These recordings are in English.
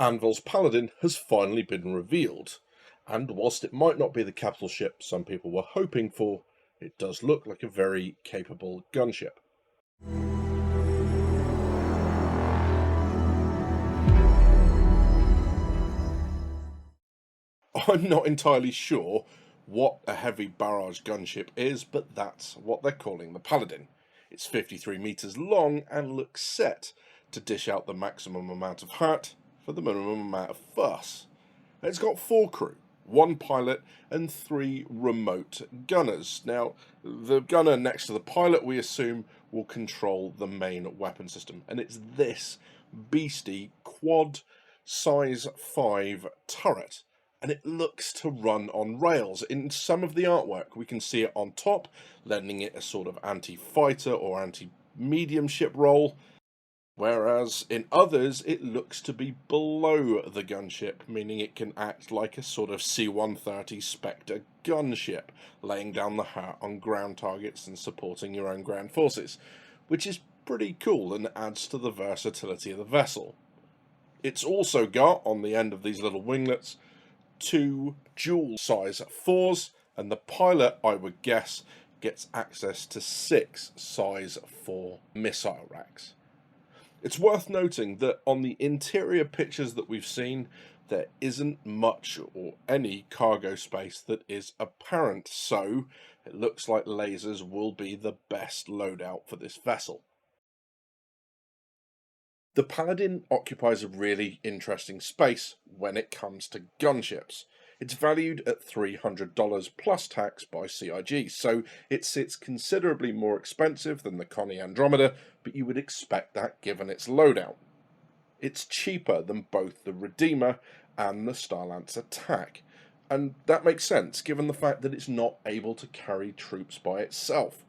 Anvil's Paladin has finally been revealed, and whilst it might not be the capital ship some people were hoping for, it does look like a very capable gunship. I'm not entirely sure what a heavy barrage gunship is, but that's what they're calling the Paladin. It's 53 meters long and looks set to dish out the maximum amount of hurt for the minimum amount of fuss. It's got 4 crew, 1 pilot and 3 remote gunners. Now, the gunner next to the pilot, we assume, will control the main weapon system, and it's this beastie quad size 5 turret, and it looks to run on rails. In some of the artwork, we can see it on top, lending it a sort of anti-fighter or anti-medium ship role, whereas in others it looks to be below the gunship, meaning it can act like a sort of C-130 Spectre gunship, laying down the hurt on ground targets and supporting your own ground forces, which is pretty cool and adds to the versatility of the vessel. It's also got, on the end of these little winglets, 2 dual size 4s, and the pilot, I would guess, gets access to 6 size 4 missile racks. It's worth noting that on the interior pictures that we've seen, there isn't much or any cargo space that is apparent, so it looks like lasers will be the best loadout for this vessel. The Paladin occupies a really interesting space when it comes to gunships. It's valued at $300 plus tax by CIG, so it sits considerably more expensive than the Connie Andromeda, but you would expect that given its loadout. It's cheaper than both the Redeemer and the Starlance Attack, and that makes sense given the fact that it's not able to carry troops by itself.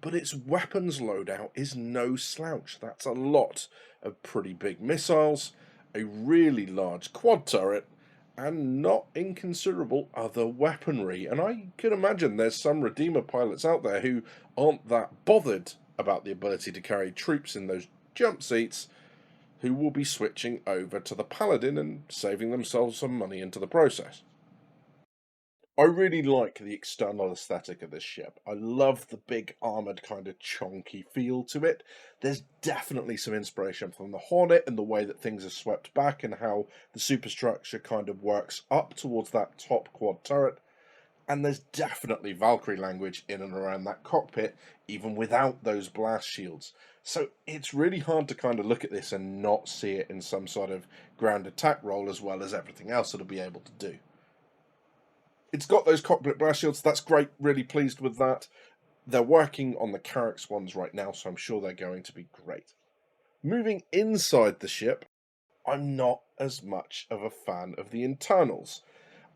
But its weapons loadout is no slouch. That's a lot of pretty big missiles, a really large quad turret, and not inconsiderable other weaponry. And I can imagine there's some Redeemer pilots out there who aren't that bothered about the ability to carry troops in those jump seats, who will be switching over to the Paladin and saving themselves some money into the process. I really like the external aesthetic of this ship. I love the big armoured kind of chonky feel to it. There's definitely some inspiration from the Hornet and the way that things are swept back and how the superstructure kind of works up towards that top quad turret. And there's definitely Valkyrie language in and around that cockpit, even without those blast shields. So it's really hard to kind of look at this and not see it in some sort of ground attack role as well as everything else it'll be able to do. It's got those cockpit blast shields, that's great, really pleased with that. They're working on the Carrack's ones right now, so I'm sure they're going to be great. Moving inside the ship, I'm not as much of a fan of the internals.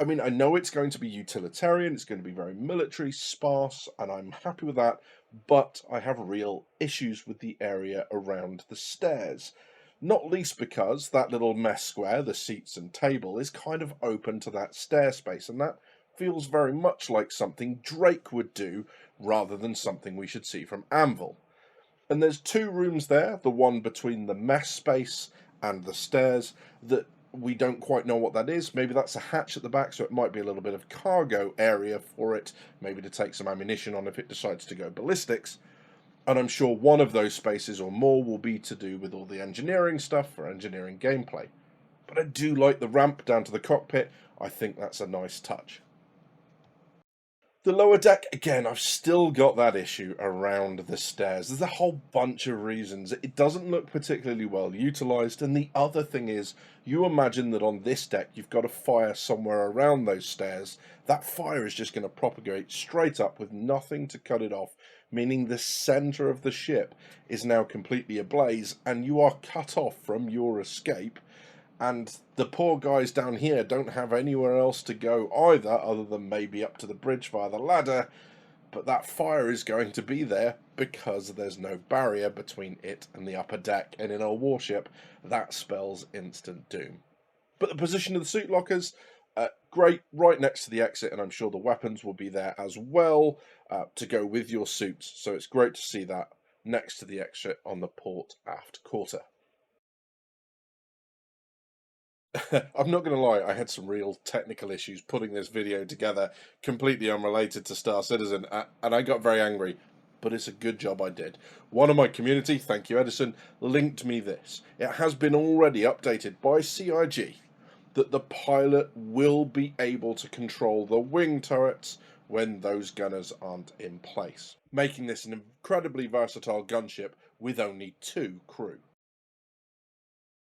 I mean, I know it's going to be utilitarian, it's going to be very military, sparse, and I'm happy with that, but I have real issues with the area around the stairs. Not least because that little mess square, the seats and table, is kind of open to that stair space, and that feels very much like something Drake would do rather than something we should see from Anvil. And there's 2 rooms there, the one between the mess space and the stairs, that we don't quite know what that is. Maybe that's a hatch at the back, so it might be a little bit of cargo area for it, maybe to take some ammunition on if it decides to go ballistics. And I'm sure one of those spaces or more will be to do with all the engineering stuff for engineering gameplay. But I do like the ramp down to the cockpit. I think that's a nice touch. The lower deck, again, I've still got that issue around the stairs. There's a whole bunch of reasons. It doesn't look particularly well utilised, and the other thing is, you imagine that on this deck you've got a fire somewhere around those stairs. That fire is just going to propagate straight up with nothing to cut it off, meaning the centre of the ship is now completely ablaze, and you are cut off from your escape. And the poor guys down here don't have anywhere else to go either, other than maybe up to the bridge via the ladder, but that fire is going to be there because there's no barrier between it and the upper deck, and in a warship, that spells instant doom. But the position of the suit lockers, great, right next to the exit, and I'm sure the weapons will be there as well to go with your suits, so it's great to see that next to the exit on the port aft quarter. I'm not going to lie, I had some real technical issues putting this video together, completely unrelated to Star Citizen, and I got very angry, but it's a good job I did. One of my community, thank you Edison, linked me this. It has been already updated by CIG that the pilot will be able to control the wing turrets when those gunners aren't in place, making this an incredibly versatile gunship with only 2 crew.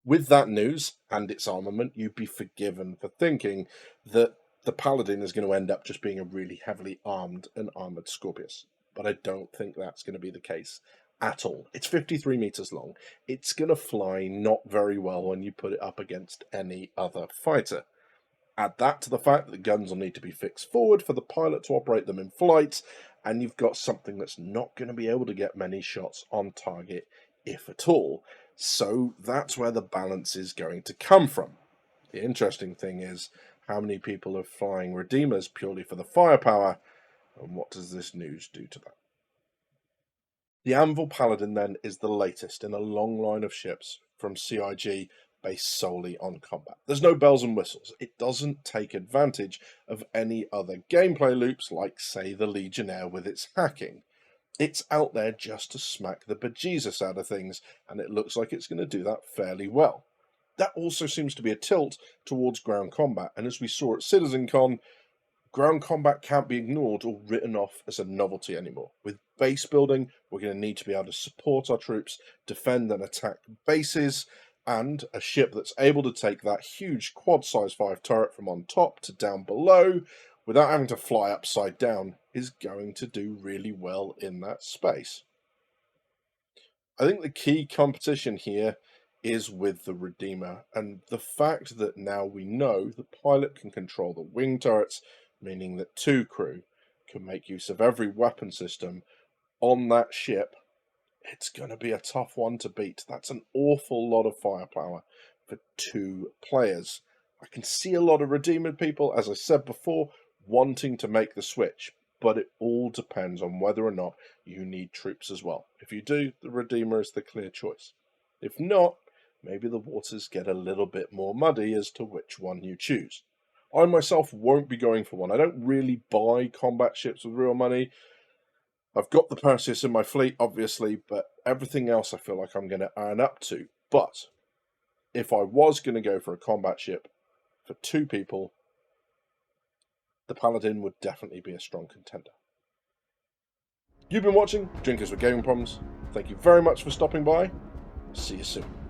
With that news and its armament, you'd be forgiven for thinking that the Paladin is going to end up just being a really heavily armed and armoured Scorpius. But I don't think that's going to be the case at all. It's 53 meters long. It's going to fly not very well when you put it up against any other fighter. Add that to the fact that the guns will need to be fixed forward for the pilot to operate them in flight, and you've got something that's not going to be able to get many shots on target, if at all. So that's where the balance is going to come from. The interesting thing is how many people are flying Redeemers purely for the firepower, and what does this news do to that? The Anvil Paladin then is the latest in a long line of ships from CIG based solely on combat. There's no bells and whistles. It doesn't take advantage of any other gameplay loops like, say, the Legionnaire with its hacking. It's out there just to smack the bejesus out of things, and it looks like it's going to do that fairly well. That also seems to be a tilt towards ground combat, and as we saw at CitizenCon, ground combat can't be ignored or written off as a novelty anymore. With base building, we're going to need to be able to support our troops, defend and attack bases, and a ship that's able to take that huge quad size 5 turret from on top to down below without having to fly upside down is going to do really well in that space. I think the key competition here is with the Redeemer, and the fact that now we know the pilot can control the wing turrets, meaning that 2 crew can make use of every weapon system on that ship. It's going to be a tough one to beat. That's an awful lot of firepower for 2 players. I can see a lot of Redeemer people, as I said before, wanting to make the switch, but it all depends on whether or not you need troops as well. If you do, the Redeemer is the clear choice. If not, maybe the waters get a little bit more muddy as to which one you choose. I myself won't be going for one. I don't really buy combat ships with real money. I've got the Perseus in my fleet, obviously, but everything else I feel like I'm going to earn up to. But if I was going to go for a combat ship for 2 people, the Paladin would definitely be a strong contender. You've been watching Drinkers with Gaming Problems. Thank you very much for stopping by. See you soon.